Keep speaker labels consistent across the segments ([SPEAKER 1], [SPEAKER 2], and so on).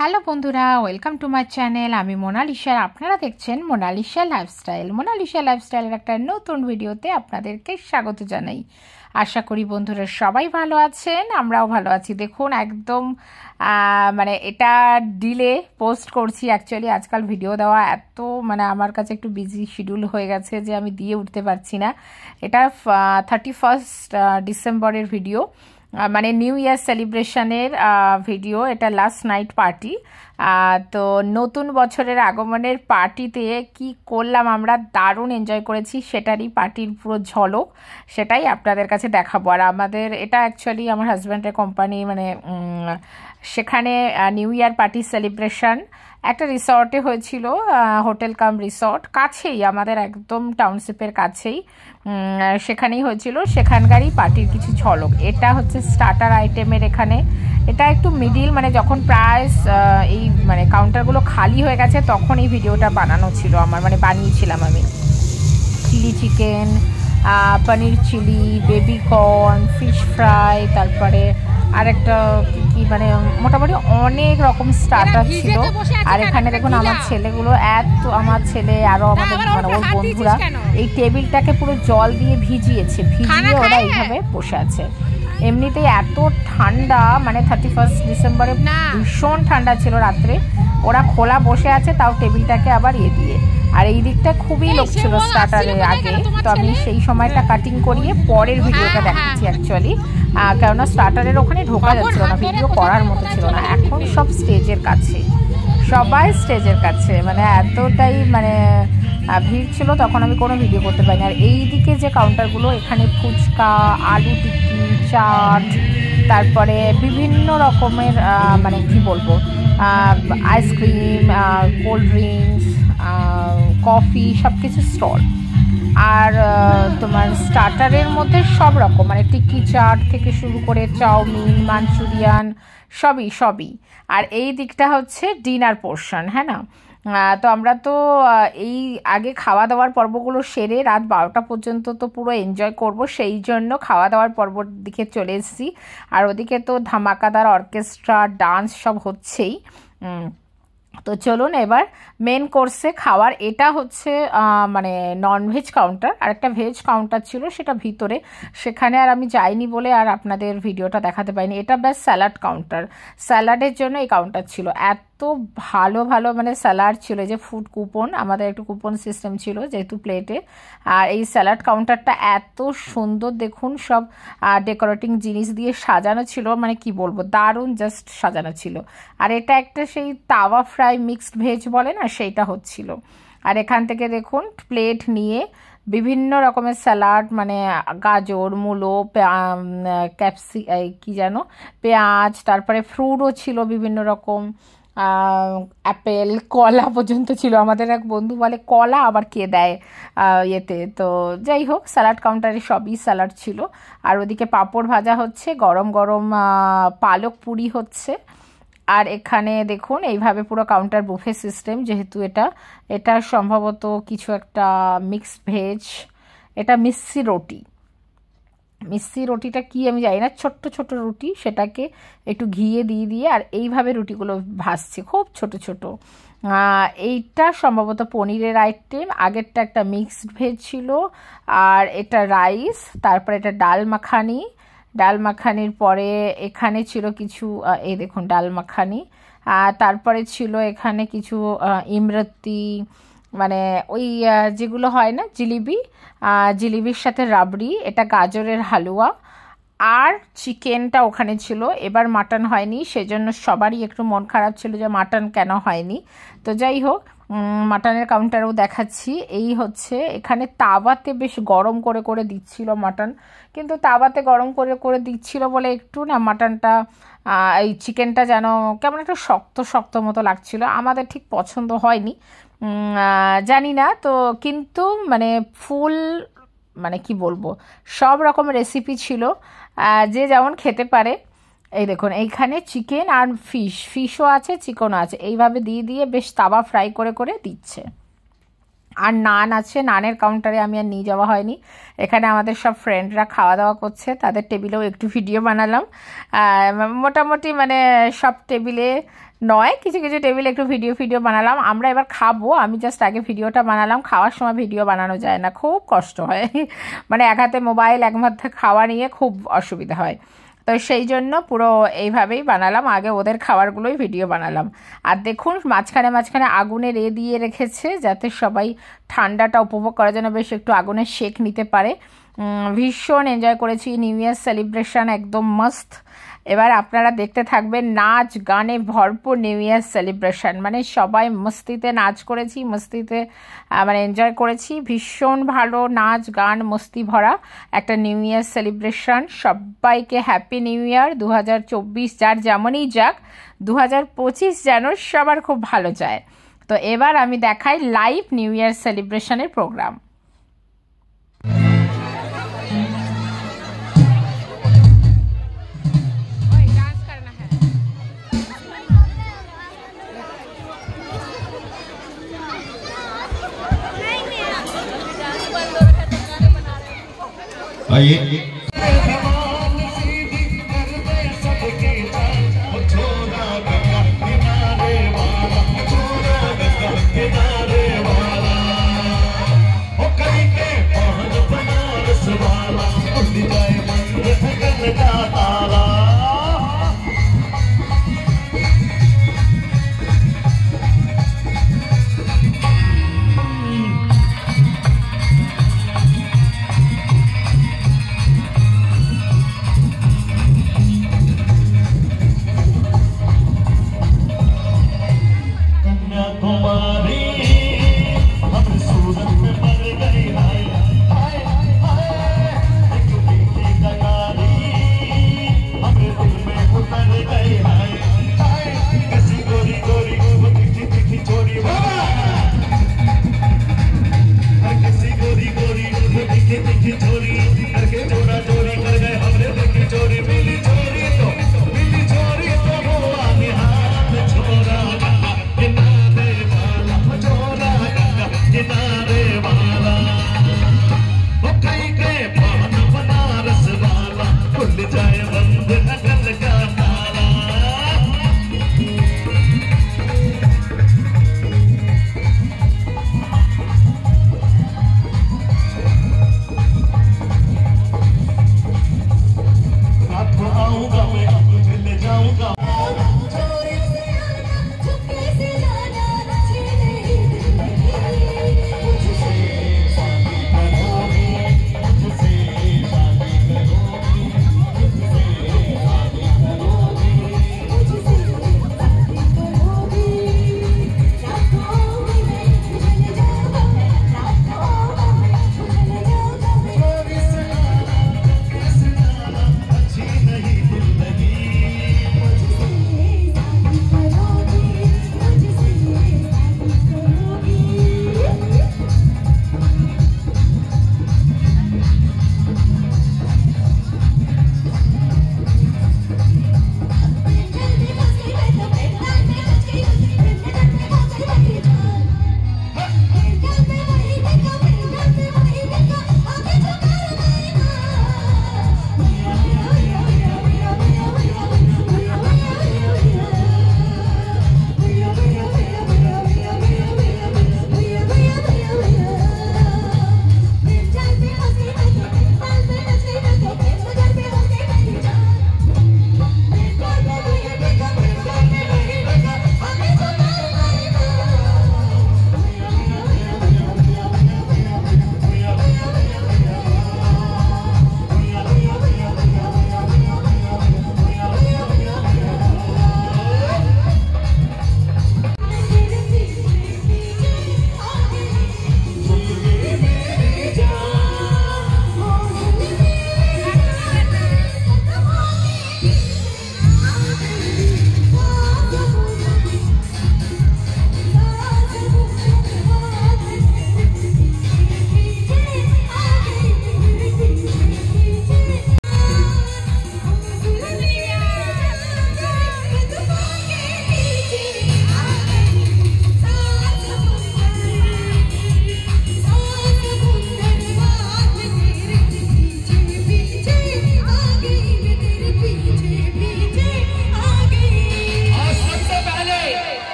[SPEAKER 1] Hello বন্ধুরা, welcome to my channel. আমি Mona Lisa, আপনারা দেখছেন মোনালিসা লাইফস্টাইল। মোনালিসা লাইফস্টাইলের একটা নতুন ভিডিওতে আপনাদেরকে স্বাগত জানাই। আশা করি বন্ধুরা সবাই ভালো আছেন, আমরাও ভালো আছি। দেখুন একদম মানে এটা ডিলে পোস্ট করছি। অ্যাকচুয়ালি আজকাল ভিডিও দেওয়া এত আমার কাছে একটু বিজি শিডিউল হয়ে গেছে যে আমি দিয়ে উঠতে পারছি না। এটা 31 ডিসেম্বরের ভিডিও, মানে নিউ ইয়ার সেলিব্রেশনের ভিডিও। এটা লাস্ট নাইট পার্টি। তো নতুন বছরের আগমনের পার্টিতে কি করলাম আমরা, দারুণ এনজয় করেছি, সেটারই পার্টির পুরো ঝলক, সেটাই আপনাদের কাছে দেখাবো। আর আমাদের এটা অ্যাকচুয়ালি আমার হাজব্যান্ডের কোম্পানি, সেখানে নিউ ইয়ার পার্টি সেলিব্রেশন একটা রিসর্টে হয়েছিল, হোটেল কাম রিসর্ট, কাছেই আমাদের, একদম টাউনশিপের কাছেই সেখানেই হয়েছিল। সেখানকারই পার্টির কিছু ঝলক। এটা হচ্ছে স্টার্টার আইটেমের। এখানে এটা একটু মিডিল, যখন প্রায় এই কাউন্টারগুলো খালি হয়ে গেছে তখন এই ভিডিওটা বানানো ছিল আমার, বানিয়েছিলাম আমি। Chilli chicken, paneer chilli, baby corn, fish fry, তারপরে আরেকটা কি মোটামুটি অনেক রকম স্টার্টার ছিল। আর এখানে দেখুন আমার ছেলেগুলো, আমার ছেলে আরও আমাদের ওর বন্ধুরা এই টেবিলটাকে পুরো জল দিয়ে ভিজিয়ে ওরা এইভাবে বসে আছে। এমনিতেই এত ঠান্ডা, 31 ডিসেম্বরে ভীষণ ঠান্ডা ছিল রাত্রে, ওরা খোলা বসে আছে, তাও টেবিলটাকে আবার দিয়ে। আর এই দিকটা খুবই লোক ছিল স্টার্টারের আগে, তো আমি সেই সময়টা কাটিং করিয়ে পরের ভিডিওটা দেখাচ্ছি অ্যাকচুয়ালি, কেননা স্টার্টারের ওখানে ঢোকা যাচ্ছিল না, ভিডিও করার মতো ছিল না। এখন সব স্টেজের কাছে, সবাই স্টেজের কাছে, এতটাই ভিড় ছিল, তখন আমি কোনো ভিডিও করতে পারিনি। আর এই দিকে যে কাউন্টারগুলো, এখানে ফুচকা, আলু টিক্কি, চাট, তারপরে বিভিন্ন রকমের কি বলবো, আইসক্রিম, কোল্ড ড্রিঙ্কস, কফি, সব কিছু স্টল। আর তোমার স্টার্টারের মধ্যে সব রকম, টিক্কি চাট থেকে শুরু করে চাউমিন, মাঞ্চুরিয়ান, সবই। আর এই দিকটা হচ্ছে ডিনার পোর্শন, হ্যাঁ না। তো আমরা তো এই আগে খাওয়া দাওয়ার পর্বগুলো সেরে রাত 12টা পর্যন্ত তো পুরো এনজয় করব, সেই জন্য খাওয়া দাওয়ার পর্বর দিকে চলে এসেছি। আর ওদিকে তো ধামাকাদার অর্কেস্ট্রা, ডান্স সব হচ্ছেই। তো চলুন এবার মেন কোর্সে খাওয়ার। এটা হচ্ছে ননভেজ কাউন্টার, আর একটা ভেজ কাউন্টার ছিল সেটা ভিতরে, সেখানে আর আমি যাইনি বলে আর আপনাদের ভিডিওটা দেখাতে পাইনি। এটা ব্যাস স্যালাড কাউন্টার, স্যালাডের জন্য এই কাউন্টার ছিল। এত ভালো স্যালাড ছিল, যে ফুড কুপন, আমাদের একটু কুপন সিস্টেম ছিল যেহেতু প্লেটে। আর এই স্যালাড কাউন্টারটা এত সুন্দর, দেখুন সব ডেকোরেটিং জিনিস দিয়ে সাজানো ছিল, কি বলবো, দারুণ জাস্ট সাজানো ছিল। আর এটা একটা সেই তাওয়া ফ্রাই মিক্সড ভেজ বলে না, সেইটা হচ্ছিল। আর এখান থেকে দেখুন প্লেট নিয়ে বিভিন্ন রকমের স্যালাড, গাজর, মূলো, পেঁয়াজ, তারপরে ফ্রুটও ছিল বিভিন্ন রকম, অ্যাপেল, কলা পর্যন্ত ছিল। আমাদের এক বন্ধু বলে কলা আবার কে দেয় ইয়েতে। তো যাই হোক, স্যালাড কাউন্টারে সবই স্যালাড ছিল। আর ওদিকে পাঁপড় ভাজা হচ্ছে, গরম গরম পালক পুরি হচ্ছে। আর এখানে দেখুন এইভাবে পুরো কাউন্টার বুফে সিস্টেম, যেহেতু এটা সম্ভবত কিছু একটা মিক্সড ভেজ। এটা মিষ্টি রুটিটা কি আমি জানি না, ছোট্ট ছোট রুটি, সেটাকে একটু ঘিয়ে দিয়ে আর এইভাবে রুটিগুলো ভাজছে খুব ছোট ছোট। এইটা সম্ভবত পনিরের আইটেম। আগেরটা একটা মিক্সড ভেজ ছিল, আর এটা রাইস, তারপরে এটা ডাল মাখানির পরে এখানে ছিল কিছু, এই দেখুন ডাল মাখানি, তারপরে ছিল এখানে কিছু ইমরতি, ওই যেগুলো হয় না জিলিবির সাথে রাবড়ি, এটা গাজরের হালুয়া, আর চিকেনটা ওখানে ছিল। এবার মাটন হয়নি, সেজন্য সবারই একটু মন খারাপ ছিল যে মাটন কেন হয়নি। তো যাই হোক, মাটনের কাউন্টারও দেখাচ্ছি। এই হচ্ছে এখানে তাওয়াতে বেশ গরম করে দিচ্ছিল মাটন, কিন্তু তাওয়াতে গরম করে দিচ্ছিল বলে একটু মাটনটা, এই চিকেনটা যেন কেমন একটা শক্ত মতো লাগছিল, আমাদের ঠিক পছন্দ হয়নি, জানি না। তো কিন্তু ফুল কি বলবো, সব রকম রেসিপি ছিল, যে যেমন খেতে পারে। এই দেখুন এইখানে চিকেন আর ফিশও আছে, চিকেনও আছে, এইভাবে দিয়ে বেশ তাওয়া ফ্রাই করে দিচ্ছে। আর নান আছে, নানের কাউন্টারে আমি আর নিয়ে যাওয়া হয়নি। এখানে আমাদের সব ফ্রেন্ডরা খাওয়া দাওয়া করছে, তাদের টেবিলেও একটু ভিডিও বানালাম। মোটামুটি সব টেবিলে নয়, কিছু কিছু টেবিলে একটু ভিডিও বানালাম। আমরা এবার খাবো, আমি জাস্ট আগে ভিডিওটা বানালাম। খাওয়ার সময় ভিডিও বানানো যায় না, খুব কষ্ট হয়, মানে এক হাতে মোবাইল এক হাতে খাওয়া নিয়ে খুব অসুবিধা হয়। তো সেই জন্য পুরো এইভাবেই বানালাম, আগে ওদের খাবারগুলোই ভিডিও বানালাম। আর দেখুন মাঝখানে আগুনের দিয়ে রেখেছে যাতে সবাই ঠান্ডাটা উপভোগ করার জন্য বেশ একটু আগুনের শেক নিতে পারে। ভীষণ এনজয় করেছি নিউ ইয়ার সেলিব্রেশন, একদম মস্ত। এবার আপনারা দেখতে থাকবেন, নাচ গানে ভরপুর নিউ ইয়ার সেলিব্রেশন, মানে সবাই মস্তিতে নাচ করেছি, মস্তিতে মানে এনজয় করেছি। ভীষণ ভালো নাচ গান মস্তি ভরা একটা নিউ ইয়ার সেলিব্রেশন। সবাইকে হ্যাপি নিউ ইয়ার 2024, যার যেমনই যাক 2025 যেন সবার খুব ভালো যায়। তো এবার আমি দেখাই লাইভ নিউ ইয়ার সেলিব্রেশনের প্রোগ্রাম।
[SPEAKER 2] आइए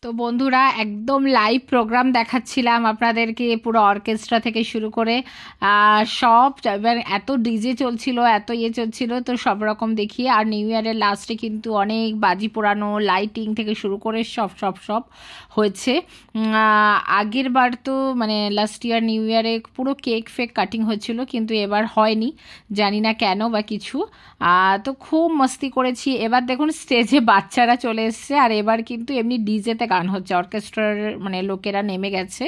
[SPEAKER 1] তো বন্ধুরা একদম লাইভ প্রোগ্রাম দেখাচ্ছিলাম আপনাদেরকে, পুরো অর্কেস্ট্রা থেকে শুরু করে সব, এবার এত ডিজে চলছিল, এত চলছিল, তো সব রকম দেখিয়ে। আর নিউ ইয়ারের লাস্টে কিন্তু অনেক বাজি পোড়ানো, লাইটিং থেকে শুরু করে সব হয়েছে। আগের বার তো মানে লাস্ট ইয়ার নিউ ইয়ারে পুরো কেক ফেক কাটিং হয়েছিল, কিন্তু এবার হয়নি, জানি না কেন বা কিছু। তো খুব মস্তি করেছি। এবার দেখুন স্টেজে বাচ্চারা চলে এসছে, আর এবার কিন্তু এমনি ডিজেতে গান হচ্ছে, অর্কেস্ট্রার মানে লোকেরা নেমে গেছে।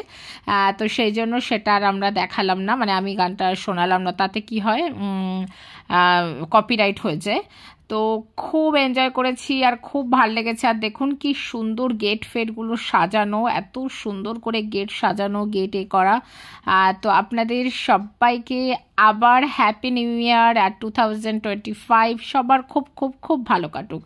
[SPEAKER 1] তো সেই জন্য সেটা আর আমরা দেখালাম না, মানে আমি গানটা শোনালাম না, তাতে কি হয় কপিরাইট হয়ে যায়। তো খুব এনজয় করেছি আর খুব ভালো লেগেছে। আর দেখুন কি সুন্দর গেট ফেটগুলো সাজানো, এত সুন্দর করে গেট সাজানো, গেট করা। তো আপনাদের সবাইকে আবার হ্যাপি নিউ ইয়ার আর 2025 সবার খুব খুব খুব ভালো কাটুক।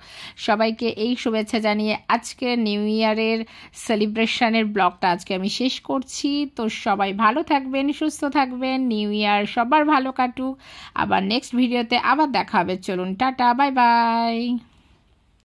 [SPEAKER 1] সবাইকে এই শুভেচ্ছা জানিয়ে আজকে নিউ ইয়ারের সেলিব্রেশনের ব্লগটা আজকে আমি শেষ করছি। তো সবাই ভালো থাকবেন, সুস্থ থাকবেন, নিউ ইয়ার সবার ভালো কাটুক। আবার নেক্সট ভিডিওতে আবার দেখা হবে। চলুন টাটা, বাই বাই।